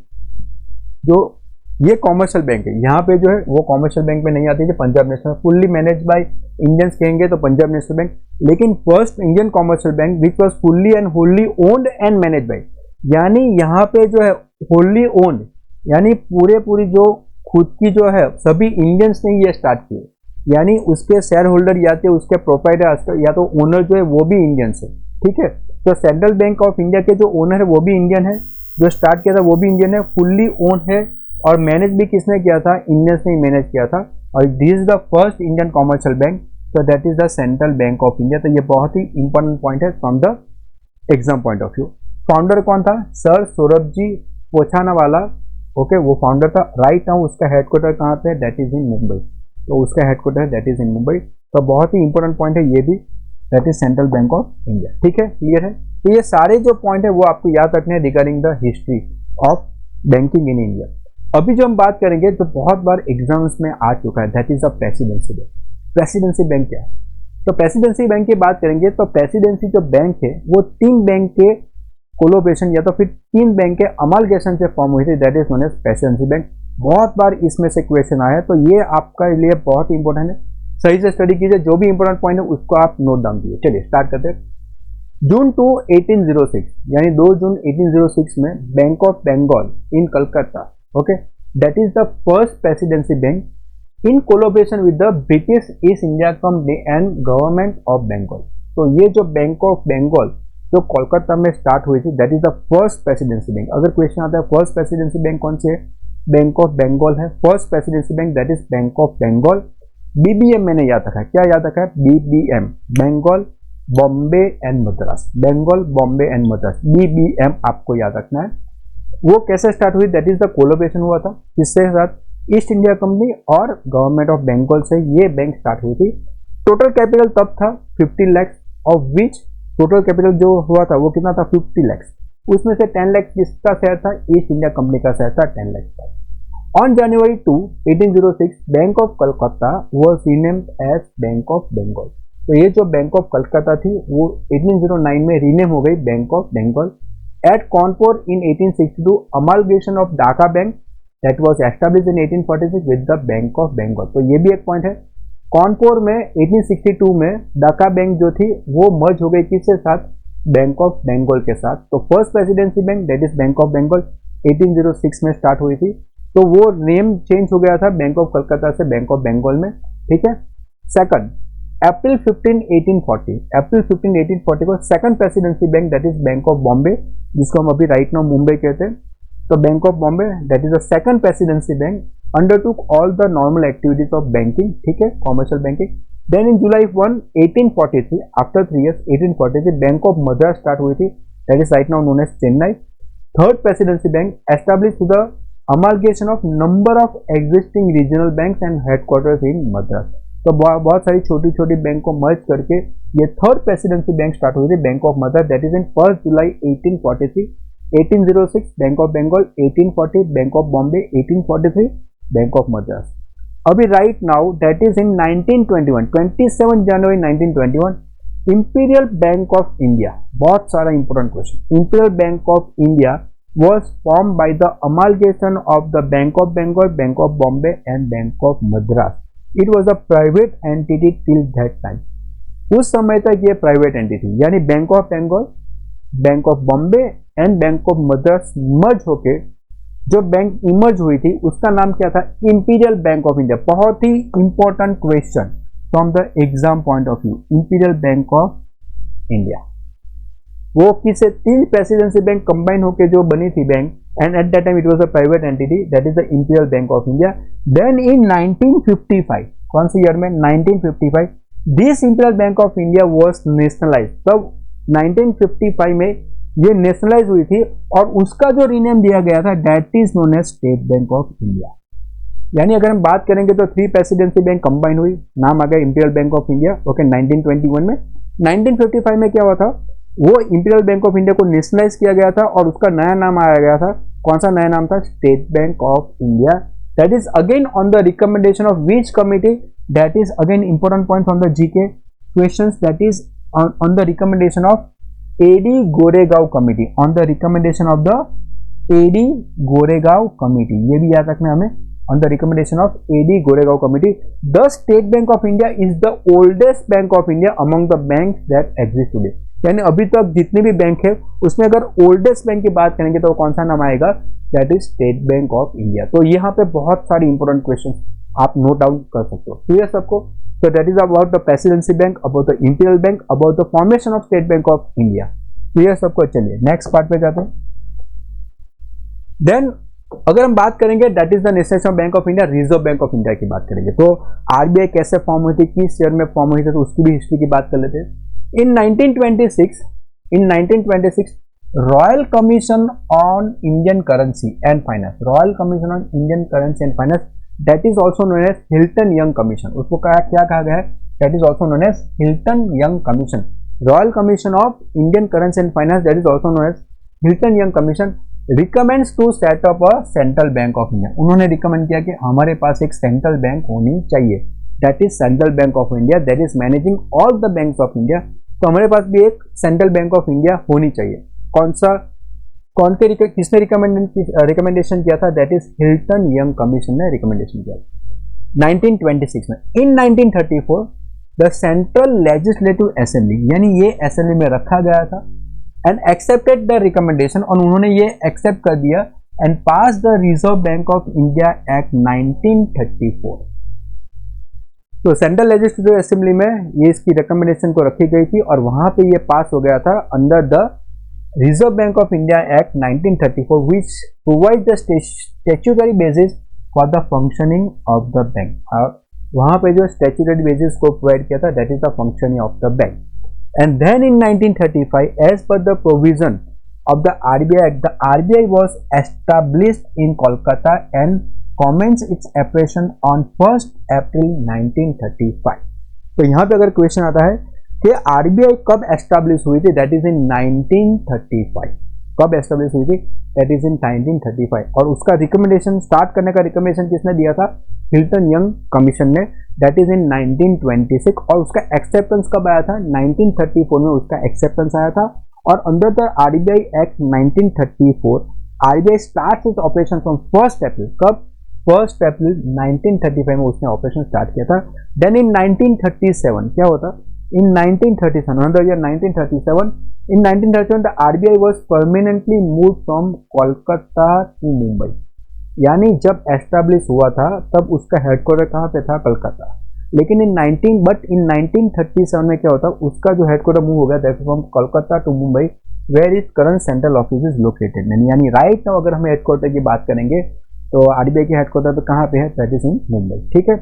जो ये commercial bank है, यहाँ पे जो है वो कॉमर्शियल बैंक में नहीं आती थी, Punjab national fully manage by Indians कहेंगे तो पंजाब नेशनल बैंक। लेकिन first Indian commercial bank which was fully and wholly owned and manage bye, यानी यहाँ पे जो है होली ओन्ड, यानी पूरी जो खुद की जो है सभी इंडियंस ने ये स्टार्ट किए, यानी उसके शेयर होल्डर या तो उसके प्रोप्राइटर या तो ओनर जो है वो भी इंडियंस है। ठीक है, तो सेंट्रल बैंक ऑफ इंडिया के जो ओनर है वो भी इंडियन है, जो स्टार्ट किया था वो भी इंडियन है, फुल्ली ओन है, और मैनेज भी किसने किया था? इंडियंस ने मैनेज किया था। और this is the first Indian commercial bank, तो that is the central bank of India. तो ये बहुत ही इंपॉर्टेंट पॉइंट है from the exam point of view. Founder कौन था? सर सौरभजी पोछानावाला, ओके, वो फाउंडर था। राइट नाउ उसका हेडक्वार्टर कहाँ पे है? That is in Mumbai. तो उसका headquarter that is in Mumbai. तो बहुत ही इंपॉर्टेंट पॉइंट है ये भी, that is central bank of India. ठीक है, क्लियर है? तो ये सारे जो पॉइंट है वो आपको याद रखने हैं regarding the history of banking in India. अभी जो हम बात करेंगे जो बहुत बार एग्जाम्स में आ चुका है, that is a presidency bank. Presidency bank क्या है? तो प्रेसिडेंसी बैंक की बात करेंगे तो प्रेसिडेंसी जो बैंक है वो 3 बैंक के कोलोब्रेशन या तो फिर 3 बैंक के अमालगेशन से फॉर्म हुई थी, that is known as presidency bank. बहुत बार इसमें से क्वेश्चन आया है, तो ये आपका लिए बहुत इंपॉर्टेंट है, सही से स्टडी कीजिए, जो भी इंपॉर्टेंट पॉइंट है उसको आप नोट डाउन कीजिए। चलिए स्टार्ट करते हैं। जून 2 1806 यानी 2 जून 1806 में bank of Bengal in Calcutta, okay, that is the first presidency bank in collaboration with the British East India company and government of Bengal. तो ये जो बैंक ऑफ बंगाल जो कोलकाता में स्टार्ट हुई थी, that is the first presidency bank. अगर question आता है फर्स्ट प्रेसिडेंसी बैंक कौन सी है, बैंक ऑफ बंगाल है। First presidency bank that is bank of Bengal. BBM मैंने याद रखा है, क्या याद रखा है, BBM, Bengal Bombay and Madras, Bengal Bombay and Madras, BBM आपको याद रखना है। वो कैसे स्टार्ट हुई, दैट इज द कोलोब्रेशन हुआ था किसके साथ, ईस्ट इंडिया कंपनी और गवर्नमेंट ऑफ बंगाल से ये बैंक स्टार्ट हुई थी। टोटल कैपिटल तब था 50 lakh, of which total capital जो हुआ था वो कितना था 50 लाख, उसमें से 10 लाख किसका शेयर था, ईस्ट इंडिया कंपनी का शेयर था 10 लाख का। On January 2, 1806 bank of Calcutta was renamed as bank of Bengal. तो ये जो बैंक ऑफ कलकत्ता थी वो 1809 में रीनेम हो गई bank of Bengal. At Kanpur in 1862 amalgamation of Dhaka bank that was established in 1846 with the bank of Bengal. तो ये भी एक पॉइंट है, कानपुर में 1862 में ढाका बैंक जो थी वो मर्ज हो गई किसके साथ, बैंक ऑफ बंगाल के साथ। तो first presidency bank that is bank of Bengal 1806 में स्टार्ट हुई थी, तो वो नेम चेंज हो गया था बैंक ऑफ कलकत्ता से बैंक ऑफ बंगाल में, ठीक है। सेकंड, अप्रैल 15, 1840, अप्रैल 15, 1840 को second presidency bank that is bank of Bombay, जिसको हम अभी राइट नाउ मुंबई कहते हैं। तो bank of Bombay that is the second presidency bank undertook all the normal activities of banking, ठीक है, commercial banking. Then in July 1, 1843 after 3 years 1843 bank of Madras start हुई थी, that is right now known as Chennai. Third presidency bank establish the amalgamation of number of existing regional banks and headquarters in Madras. तो बहुत सारी छोटी छोटी bank को मर्ज करके ये थर्ड प्रेसिडेंसी बैंक स्टार्ट हुई थी, bank of Madras, that is in 1 July 1843। 1806 bank of Bengal, 1840 bank of Bombay, 1843 bank of Madras. अभी right now that is in 1921, 27 जनवरी 1921 इंपीरियल बैंक ऑफ इंडिया। बहुत सारा important question. Imperial bank of India was formed by the amalgamation of the Bank of Bengal, Bank of Bombay and Bank of Madras. It was a private entity till that time. उस समय तक ये private entity यानी bank of Bengal, bank of Bombay and bank of Madras merge होके जो bank emerge हुई थी उसका नाम क्या था, इंपीरियल बैंक ऑफ इंडिया। बहुत ही important question from the exam point of view, imperial bank of India. वो किसे, तीन प्रेसिडेंसी बैंक कंबाइन होके जो बनी थी bank, and at that time it was a private entity, that is the imperial bank of India. Then in 1955, कौन सी year में, 1955 this imperial bank of India was nationalise. तब 1955 में ये नेशनलाइज हुई थी और उसका जो रीनेम दिया गया था that is known as state bank of India. यानी अगर हम बात करेंगे तो थ्री प्रेसिडेंसी बैंक कंबाइन हुई, नाम आ गया imperial bank of India, okay 1921 में। 1955 में क्या हुआ था, वो इंपीरियल बैंक ऑफ इंडिया को नेशनलाइज किया गया था और उसका नया नाम आया गया था, कौन सा नया नाम था, state bank of India. That is again on the recommendation of which committee, that is again important point from the GK questions, that is on the recommendation of AD Goregaon committee, on the recommendation of the AD Goregaon committee, ये भी याद रखना हमें, on the recommendation of AD Goregaon committee. The State Bank of India is the oldest bank of India among the banks that exist today. यानी अभी तक जितने भी बैंक है उसमें अगर ओल्डेस्ट बैंक की बात करेंगे तो कौन सा नाम आएगा, that is state bank of India. तो यहाँ पे बहुत सारी इंपॉर्टेंट क्वेश्चन आप नोट डाउन कर सकते हो, क्लियर सबको। तो that is about the presidency bank, about the imperial bank, about the formation of state bank of India, clear सबको। चलिए नेक्स्ट पार्ट पे जाते हैं। देन अगर हम बात करेंगे that is the national bank of India, reserve bank of India की बात करेंगे तो आरबीआई कैसे फॉर्म हुई थी, किस ईयर में फॉर्म हुई थी, तो उसकी भी हिस्ट्री की बात कर लेते हैं। In 1926 royal commission on Indian currency and finance, royal commission on Indian currency and finance that is also known as Hilton Young commission, उसको क्या कहा गया है, that is also known as Hilton Young commission. Royal commission of Indian currency and finance that is also known as Hilton Young commission recommends to set up a central bank of India. उन्होंने recommend किया कि हमारे पास एक central bank होनी चाहिए, that is central bank of India, that is managing all the banks of India. तो हमारे पास भी एक सेंट्रल बैंक ऑफ इंडिया होनी चाहिए। किसने रिकमेंडेशन किया था, that is Hilton Young commission ने रिकमेंडेशन किया 1926 में। इन 1934 द सेंट्रल लेजिस्लेटिव असेंबली, यानी ये असेंबली में रखा गया था एंड एक्सेप्टेड द रिकमेंडेशन, और उन्होंने ये एक्सेप्ट कर दिया and pass the reserve bank of India act 1934। तो सेंट्रल लेजिस्लेटिव असेंबली में ये इसकी रिकमेंडेशन को रखी गई थी और वहां पे ये पास हो गया था under the reserve bank of India act 1934 which provide the statutory basis for the functioning of the bank. और वहां पे जो स्टैट्यूटरी बेसिस को प्रोवाइड किया था that is the functioning of the bank. And then in 1935 as per the provision of the RBI Act, the RBI was established in Kolkata and commenced its operation on 1st April 1935। तो यहाँ पे अगर question आता है कि RBI कब establish हुई थी, दैट इज इन 1935। कब एस्टैब्लिश हुई थी, दैट इज इन 1935। और उसका रिकमेंडेशन स्टार्ट करने का रिकमेंडेशन किसने दिया था, हिल्टन यंग कमीशन ने, दैट इज इन 1926। और उसका एक्सेप्टेंस कब आया था, 1934 में उसका एक्सेप्टेंस आया था। और under the RBI Act 1934 RBI start its operation from 1st April। कब, 1st April 1935 में उसने ऑपरेशन स्टार्ट किया था। देन इन 1937 क्या होता, इन 1937 another year 1937, in 1937 the RBI was permanently moved from Kolkata to Mumbai. यानी जब एस्टैब्लिश हुआ था तब उसका हेडक्वार्टर कहाँ पे था, कलकत्ता। लेकिन इन 1937 में क्या होता, उसका जो हेडक्वार्टर मूव हो गया that from Kolkata to Mumbai where is current central office is located. यानी राइट नाउ अगर हम हेडक्वार्टर की बात करेंगे तो आरबीआई के हेडक्वार्टर तो कहाँ पे है, दैट इज इन मुंबई। ठीक है।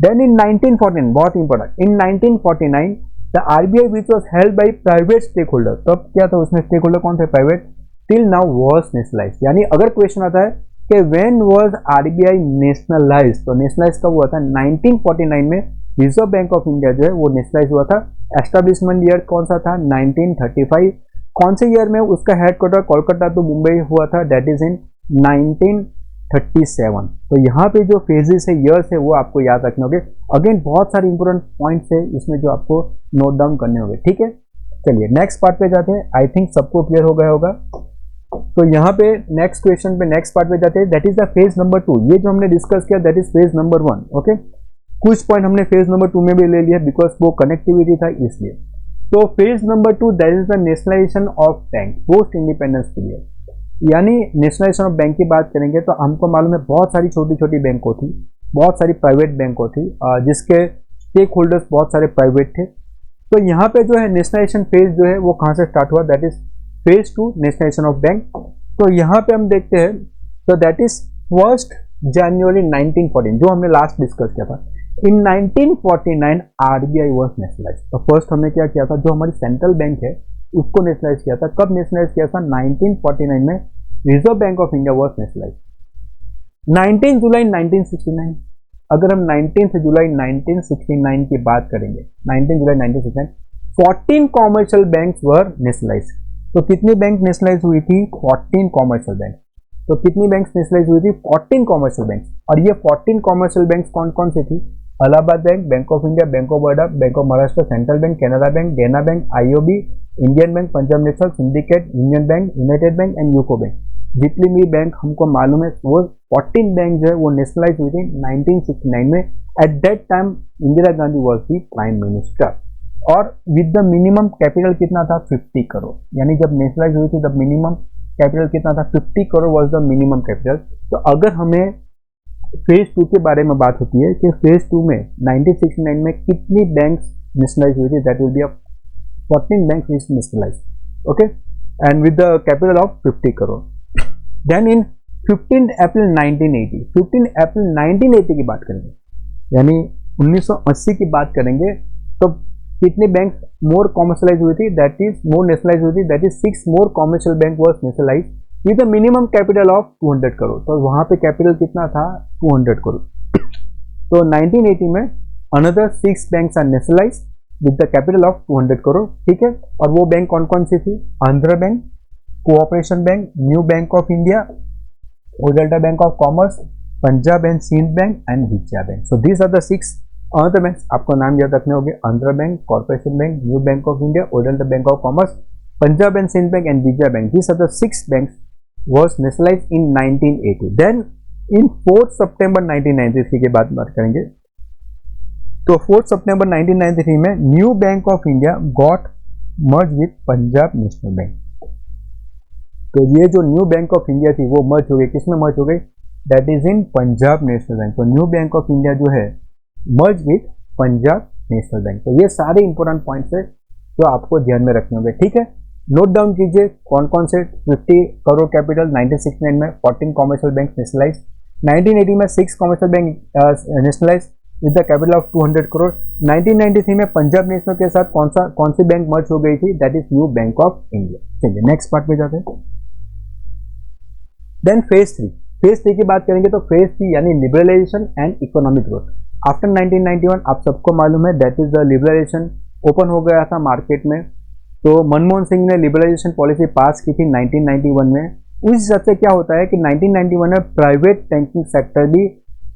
देन इन 1949 बहुत important, in 1949 the RBI which was held by private stake holder. तब क्या था उसमें, स्टेक होल्डर कौन थे, private, till now was nationalise. यानी अगर क्वेश्चन आता है कि व्हेन वाज आरबीआई नेशनलाइज, तो नेशनलाइज कब हुआ था, 1949 में रिजर्व बैंक ऑफ इंडिया जो है वो नेशनलाइज हुआ था। एस्टेब्लिशमेंट ईयर कौन सा था, 1935। कौन से ईयर में उसका हेडक्वार्टर कोलकाता टू मुंबई हुआ था, दैट इज इन 1937। तो यहाँ पे जो फेजेस है, ईयर्स है, वो आपको याद रखने होंगे। अगेन बहुत सारे इंपॉर्टेंट पॉइंट्स है इसमें जो आपको नोट डाउन करने होंगे। ठीक है, चलिए नेक्स्ट पार्ट पे जाते हैं। आई थिंक सबको क्लियर हो गया होगा। तो यहाँ पे नेक्स्ट क्वेश्चन पे, नेक्स्ट पार्ट पे जाते हैं, that is the phase number 2। ये जो हमने डिस्कस किया that is phase number 1। Okay, कुछ पॉइंट हमने फेज नंबर 2 में भी ले लिया बिकॉज वो कनेक्टिविटी था इसलिए। तो phase number 2 that is the nationalisation of bank post independence period. यानी नेशनलाइजेशन ऑफ बैंक की बात करेंगे तो हमको मालूम है बहुत सारी छोटी छोटी बैंकों थी, बहुत सारी प्राइवेट बैंकों थी जिसके स्टेक होल्डर्स बहुत सारे प्राइवेट थे। तो यहाँ पे जो है नेशनलाइजेशन फेज जो है वो कहाँ से स्टार्ट हुआ, that is phase 2 nationalisation of bank. तो यहाँ पे हम देखते हैं तो दैट इज 1 जनवरी 1914 जो हमने लास्ट डिस्कस किया था। इन 1949 आरबीआई वाज नेशनलाइज। तो फर्स्ट हमने क्या किया था, जो हमारी सेंट्रल बैंक है उसको नेशनलाइज किया था। कब नेशनलाइज किया था, 1949 में reserve bank of India was nationalise. 19 जुलाई 1969, अगर हम 19 जुलाई 1969 की बात करेंगे, 19 जुलाई 1969 14 कॉमर्शियल बैंक्स वर नेशनलाइज। तो कितनी बैंक नेशनलाइज हुई थी, 14 कॉमर्शियल बैंक। तो कितनी बैंक्स नेशनलाइज हुई थी, 14 कॉमर्शियल बैंक्स। और ये 14 कॉमर्शियल बैंक्स कौन कौन सी थी, Allahabad bank, bank of India, bank of Baroda, bank of Maharashtra, central bank, Canara bank, Dena bank, IOB, Indian bank, Punjab national, syndicate, union bank, united bank and UCO bank. जितनी भी बैंक हमको मालूम है वो 14 बैंक जो है वो नेशनलाइज हुई थी 1969 में। Eight that time Indira Gandhi was the prime minister और विद द मिनिमम कैपिटल कितना था, 50 करोड़। यानी जब नेशनलाइज हुई थी तब मिनिमम कैपिटल कितना था, 50 crore was the minimum capital. तो अगर हमें फेज 2 के बारे में बात होती है कि फेज 2 में 1969 में कितनी बैंक्स नेशनलाइज हुई थी, that will be 14 banks is nationalise. Okay, and with the capital of 50 crore. Then in 15 April 1980, 15 April 1980 की बात करेंगे, यानी 1980 की बात करेंगे तो कितनी बैंक मोर कॉमर्शियलाइज हुई थी, दैट इज मोर नेशनलाइज हुई थी, that is 6 more commercial bank was nationalise with a minimum capital of 200 crore. तो वहां पे कैपिटल कितना था, 200 करोड़। तो 1980 में another 6 banks are nationalise with the capital of 200 crore. ठीक है, और वो बैंक कौन कौन सी थी, Andhra bank, cooperation bank, new bank of India, ओडेल्टा bank of commerce, Punjab and Sindh bank and Vijaya bank. So these are the 6 another banks, आपको नाम याद रखने होंगे, Andhra bank, corporation bank, new bank of India, ओडेल्टा bank of commerce, Punjab and Sindh bank and Vijaya bank. These are the 6 banks was nationalized in 1980. Then in 4th September 1993 के बाद बात करेंगे तो 4th September 1993 में new bank of India got merge with Punjab national Bank. तो ये जो न्यू बैंक ऑफ इंडिया थी वो मर्ज हो गई, किसमें मर्ज हो गई, that is in Punjab national Bank. तो न्यू बैंक ऑफ इंडिया जो है merge with Punjab national Bank. तो ये सारे इंपॉर्टेंट पॉइंट्स है जो आपको ध्यान में रखने होंगे, ठीक है। नोट डाउन कीजिए कौन कौन से 50 करोड़ कैपिटल 1969 में 14 कॉमर्शियल बैंक नेशनलाइज, 1980 में 6 commercial bank nationalise with the capital of 200 crore, 1993 में पंजाब नेशनल के साथ कौन सी बैंक मर्ज हो गई थी, that is new bank of India. चलिए नेक्स्ट पार्ट पे जाते हैं। देन फेज 3 की बात करेंगे तो फेज 3 यानी liberalisation and economic growth. After 1991 आप सबको मालूम है that is the liberalisation open हो गया था मार्केट में। तो मनमोहन सिंह ने लिबरलाइजेशन पॉलिसी पास की थी 1991 में। उस हिसाब से क्या होता है कि 1991 में प्राइवेट बैंकिंग सेक्टर भी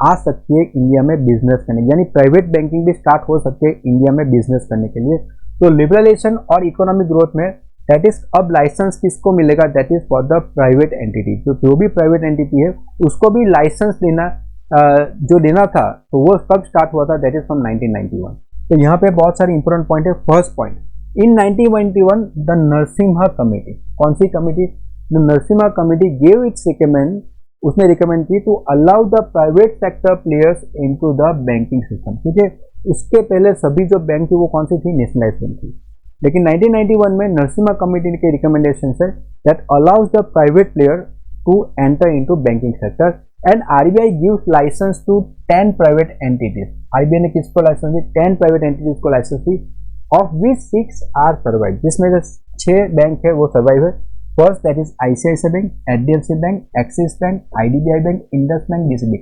आ सकती है इंडिया में बिजनेस करने, यानी प्राइवेट बैंकिंग भी स्टार्ट हो सकती है इंडिया में बिजनेस करने के लिए। तो लिबरलाइजेशन और इकोनॉमिक ग्रोथ में दैट इज अब लाइसेंस किसको मिलेगा, that is for the private entity. तो जो भी प्राइवेट एंटिटी है उसको भी लाइसेंस देना जो देना था तो वो कब स्टार्ट हुआ था, दैट इज फ्रॉम 1991। तो यहाँ पे बहुत सारे इंपॉर्टेंट पॉइंट है। First point, in 1991 the Narasimha committee, कौन सी committee, the Narasimha committee gave its recommend, उसने रिकमेंड की to allow the private sector players into the banking system. ठीक है, उसके पहले सभी जो बैंक थी वो कौन सी थी, नेशनलाइज बैंक थी। लेकिन 1991 में नरसिम्हा कमेटी के रिकमेंडेशन है that allows the private player to enter into banking sector and RBI gives licence to 10 private entities. RBI ने किसको लाइसेंस दी, 10 प्राइवेट एंटिटीज को लाइसेंस दी, ऑफ विच 6 आर सर्वाइव, जिसमें से 6 बैंक है वो सर्वाइव है। First that is ICICI bank, HDFC bank, Axis bank, IDBI bank, Indus bank, DCB.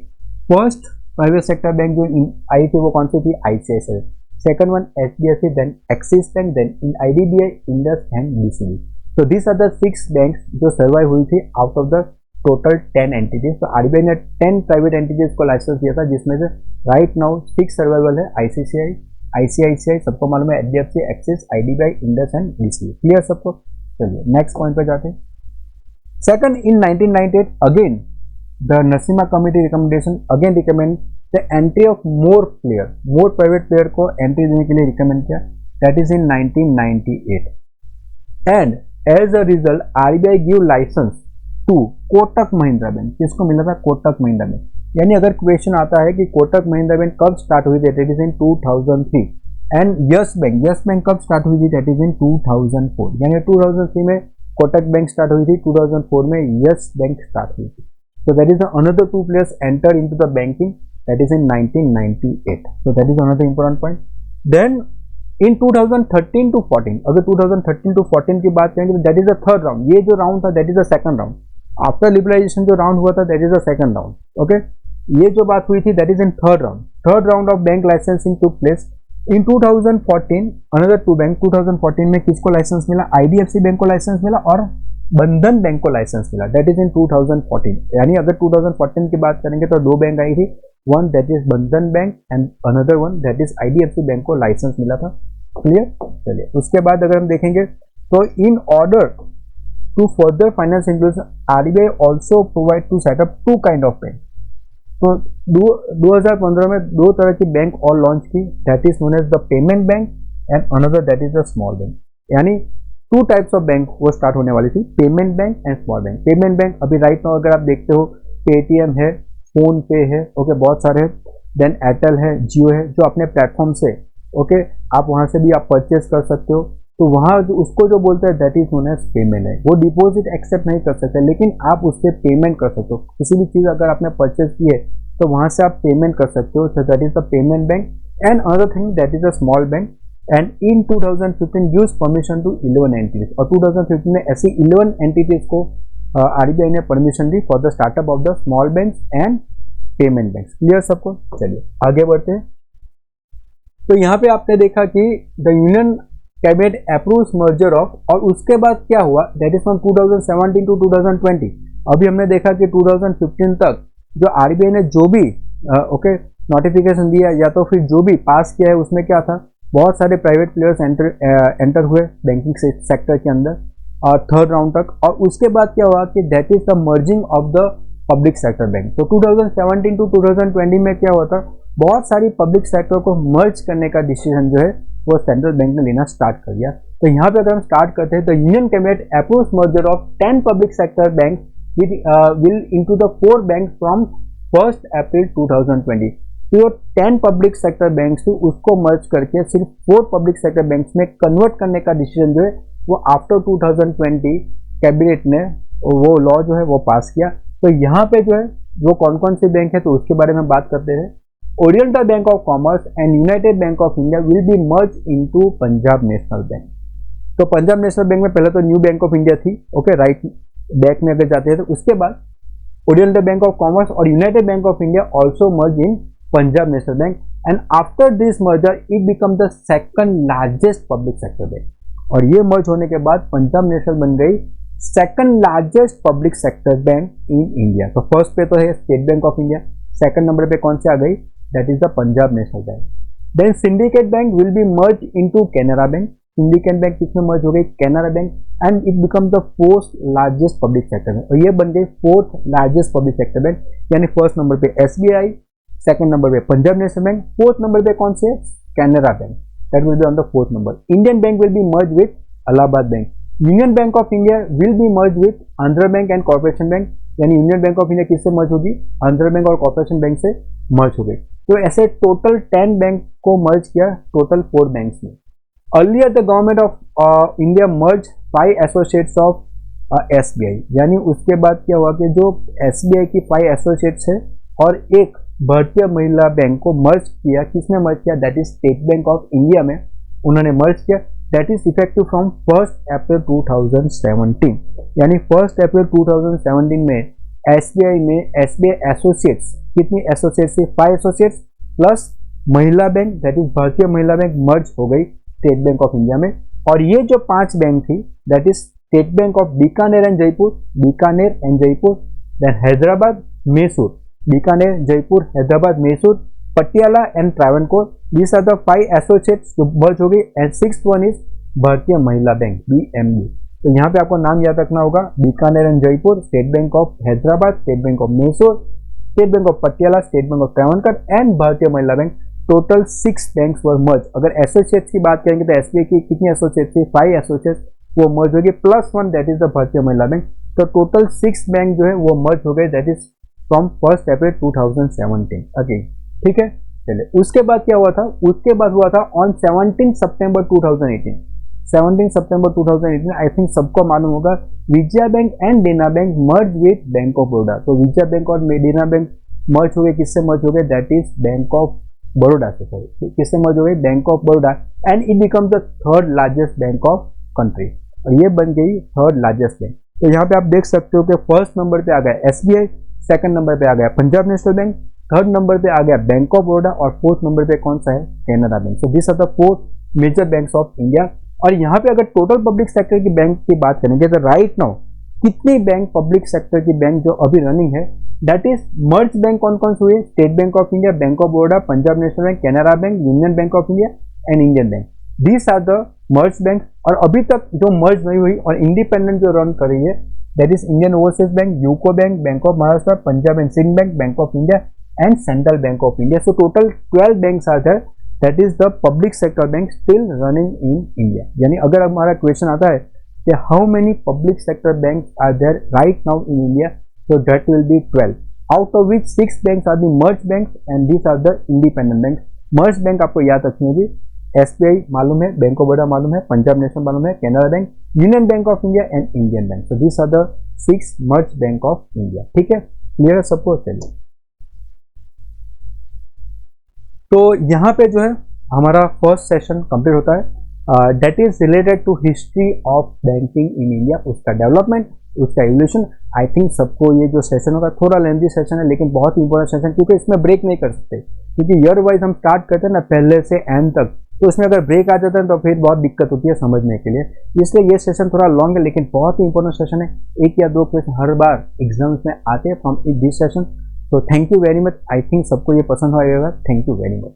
First private sector bank जो आई थी वो कौन सी थी, ICICI. Second one HDFC, then Axis bank, then IDBI, Indus and DCB. So these are the 6 banks जो survive हुई थी out of the total 10 entities. तो आरबीआई ने 10 प्राइवेट एंटिटीज को लाइसेंस दिया था, जिसमें से राइट नाउ 6 सर्वाइवल है, आईसीआईसीआई, आईसीआईसीआई सबको मालूम है, HDFC, Axis, IDBI, Indus and DCB. Clear सबको। चलिए नेक्स्ट पॉइंट पे जाते हैं। Second, in 1998 again the Narasimha committee recommendation again recommend the entry of more player, more private player को एंट्री देने के लिए रिकमेंड किया, that is in 1998 and as a result RBI give licence to Kotak Mahindra bank. किसको मिला था, कोटक महिंद्रा बैंक। यानी अगर क्वेश्चन आता है कि कोटक महिंद्रा बैंक कब स्टार्ट हुई थी, that is in 2003 and yes bank कब स्टार्ट हुई थी, दैट इज इन 2004। यानी 2003 में कोटक बैंक स्टार्ट हुई थी, 2004 में यस बैंक स्टार्ट हुई थी। So that is another 2 players enter into the banking, that is in 1998. So that is another important point. Then in 2013 to 14, अगर 2013 to 14 की बात करेंगे तो that is the third round. ये जो राउंड था that is the second round. After liberalization जो round हुआ था that is the second round. Okay? ये जो बात हुई थी that is in third round. Third round of bank licensing took place. In 2014 another 2 bank 2014 में किसको लाइसेंस मिला, IDFC बैंक को लाइसेंस मिला और बंधन बैंक को लाइसेंस मिला, दैट इज इन 2014। यानी अगर 2014 की बात करेंगे तो 2 बैंक आई थी, वन दैट इज बंधन bank and another one that is IDFC bank को लाइसेंस मिला था। क्लियर। चलिए उसके बाद अगर हम देखेंगे तो in order to further finance inclusion RBI also provide to setup 2 kind of bank. तो 2015 में 2 तरह की बैंक और लॉन्च की, that is known as the payment bank and another that is the small bank. यानी 2 टाइप्स ऑफ बैंक वो start होने वाली थी, payment bank and small bank. Payment bank अभी राइट नाउ अगर आप देखते हो पेटीएम है, फोन पे है, ओके बहुत सारे हैं, देन एयरटेल है, जियो है, जो अपने प्लेटफॉर्म से ओके आप वहां से भी आप परचेज कर सकते हो। तो वहां उसको जो बोलते हैं that is known as payment है। वो डिपॉजिट एक्सेप्ट नहीं कर सकते लेकिन आप उससे पेमेंट कर सकते हो। किसी भी चीज़ अगर आपने परचेज की है तो वहां से आप पेमेंट कर सकते हो, तो that is the payment bank and another thing that is a small bank. And in 2015 gives permission to 11 entities, और 2015 में ऐसी 11 एंटिटीज को आरबीआई ने परमिशन दी for the startup of the small banks and payment banks. Clear सबको। चलिए आगे बढ़ते हैं। तो यहाँ पे आपने देखा कि the union cabinet approves merger of, और उसके बाद क्या हुआ, दैट इज फ्रॉम 2017 टू 2020। अभी हमने देखा कि 2015 तक जो आरबीआई ने जो भी ओके नोटिफिकेशन दिया या तो फिर जो भी पास किया है उसमें क्या था, बहुत सारे प्राइवेट प्लेयर्स एंटर हुए बैंकिंग सेक्टर के अंदर और थर्ड राउंड तक। और उसके बाद क्या हुआ कि that is the merging of the public sector bank. तो 2017 टू 2020 में क्या हुआ था, बहुत सारी पब्लिक सेक्टर को मर्ज करने का डिसीजन जो है वो सेंट्रल बैंक ने लेना स्टार्ट कर दिया। तो यहाँ पे अगर हम स्टार्ट करते हैं तो union cabinet approves merger of 10 public sector bank will into the 4 bank from 1 अप्रैल 2020। तो जो 10 पब्लिक सेक्टर बैंक्स थी उसको मर्ज करके सिर्फ 4 पब्लिक सेक्टर बैंक्स में कन्वर्ट करने का डिसीजन जो है वो आफ्टर 2020 कैबिनेट ने वो लॉ जो है वो पास किया। तो यहाँ पे जो है वो कौन कौन से बैंक है तो उसके बारे में बात करते हैं। Oriental bank of commerce and United bank of India will be merge into Punjab national Bank. तो पंजाब नेशनल बैंक में पहले तो न्यू बैंक ऑफ इंडिया थी, ओके, राइट बैक में अगर जाते हैं तो उसके बाद ओरिएंटल बैंक ऑफ कॉमर्स और United bank of India also merge in Punjab national bank and after this merger it become the second largest public sector bank. और ये मर्ज होने के बाद पंजाब नेशनल बन गई second largest public sector bank in India. तो first पे तो है state bank of India, second number पे कौन से आ गई, that is the Punjab national bank. Then syndicate bank will be merge into Canara bank. Syndicate bank किसमें मर्ज हो गई, Canara bank, and it become the fourth largest public sector bank. और ये बन गई fourth largest public sector bank, यानी first number पे SBI, second number पे Punjab national bank, fourth number पे कौन से, Canara bank, that will be on the fourth number. Indian bank will be merge with Allahabad bank. Union bank of India will be merge with Andhra bank and corporation bank, यानी union bank of India किससे मर्ज होगी, Andhra bank और corporation bank से मर्ज हो गई। तो ऐसे total 10 bank को मर्ज किया टोटल 4 बैंक्स में। Earlier the government of India merge 5 associates of SBI, यानी उसके बाद क्या हुआ कि जो एसबीआई की 5 एसोसिएट्स है और एक भारतीय महिला बैंक को मर्ज किया। किसने मर्ज किया, that is state bank of India में उन्होंने मर्ज किया। दैट इज इफेक्टिव फ्रॉम 1 अप्रैल 2017, यानी 1 अप्रैल 2017 में एसबीआई में एसबीआई एसोसिएट्स, कितनी एसोसिएट्स थी, 5 एसोसिएट्स प्लस महिला बैंक, दैट इज भारतीय महिला बैंक मर्ज हो गई स्टेट बैंक ऑफ इंडिया में। और ये जो 5 बैंक थी that is state bank of Bikaner and Jaipur, Bikaner and Jaipur, then Hyderabad, Mysore, Bikaner, Jaipur, Hyderabad, Mysore, Patiala and Travancore, these are the 5 associates जो मर्ज हो गई। एंड 6th वन इज भारतीय महिला बैंक, बीएमबी। तो यहाँ पे आपको नाम याद रखना होगा, Bikaner and Jaipur, state bank of Hyderabad, state bank of Mysore, state bank of Patiala, state bank of Travancore and भारतीय महिला बैंक। टोटल 6 बैंक्स वर मर्ज। अगर एसोसिएट्स की बात करेंगे तो एसबीआई की कितनी एसोसिएट्स थी, 5 एसोसिएट्स, वो मर्ज हो गई प्लस 1 दैट इज द भारतीय महिला बैंक। तो टोटल 6 बैंक जो है वो मर्ज हो गए, that is from 1 April 2017 again, ठीक है। चलिए उसके बाद क्या हुआ था, उसके बाद हुआ था on 17 September 2018। 17 September 2018 I think सबको मालूम होगा, विजया बैंक एंड देना bank merge with bank of Baroda. तो विजया बैंक और देना बैंक मर्ज हो गए, किससे मर्ज हो गए, that is bank of Baroda से, सॉरी किससे मर्ज हो गई, bank of Baroda, and it become the 3rd largest bank of country. और ये बन गई 3rd लार्जेस्ट बैंक। तो यहाँ पे आप देख सकते हो कि फर्स्ट नंबर पे आ गया एसबीआई, सेकंड नंबर पे आ गया Punjab national bank, 3rd number पे आ गया बैंक ऑफ बड़ौदा और 4th नंबर पे कौन सा है, Canara bank. So this are the 4 major banks of India. और यहाँ पे अगर टोटल पब्लिक सेक्टर की बैंक की बात करेंगे तो राइट नाउ कितनी बैंक पब्लिक सेक्टर की बैंक जो अभी रनिंग है, दैट इज मर्ज बैंक कौन कौन से हुए, state bank of India, bank of Baroda, Punjab national bank, Canara bank, union bank of India and Indian bank. These are the merge bank. और अभी तक जो मर्ज नहीं हुई और इंडिपेंडेंट जो रन कर रही है that is Indian overseas bank, UCO bank, bank of Maharashtra, Punjab and Sindh bank, bank of India and central bank of India. So total 12 banks are there, that is the public sector bank still running in India. यानी अगर हमारा question आता है कि how many public sector banks are there right now in India, so that will be 12, out of which 6 banks are the merged banks and these are the independent banks. merged bank आपको याद रखनी होगी, SBI मालूम है, bank of Baroda मालूम है, Punjab national मालूम है, Canara bank, union bank of India and Indian bank. so these are the 6 merged bank of India, ठीक है, क्लियर है सबको। चलिए तो यहाँ पे जो है हमारा फर्स्ट सेशन कंप्लीट होता है, that is related to history of banking in India, उसका डेवलपमेंट, उसका एवोल्यूशन। आई थिंक सबको ये जो सेशन होगा थोड़ा लेंथी सेशन है लेकिन बहुत इंपॉर्टेंट सेशन, क्योंकि इसमें ब्रेक नहीं कर सकते, क्योंकि ईयर वाइज हम स्टार्ट करते हैं ना पहले से एंड तक, तो इसमें अगर ब्रेक आ जाता है तो फिर बहुत दिक्कत होती है समझने के लिए। इसलिए ये सेशन थोड़ा लॉन्ग है लेकिन बहुत ही इंपॉर्टेंट सेशन है। 1 या 2 क्वेश्चन हर बार एग्जाम्स में आते हैं फ्रॉम दिस सेशन। तो thank you very much. I think सबको ये पसंद होगा। Thank you very much.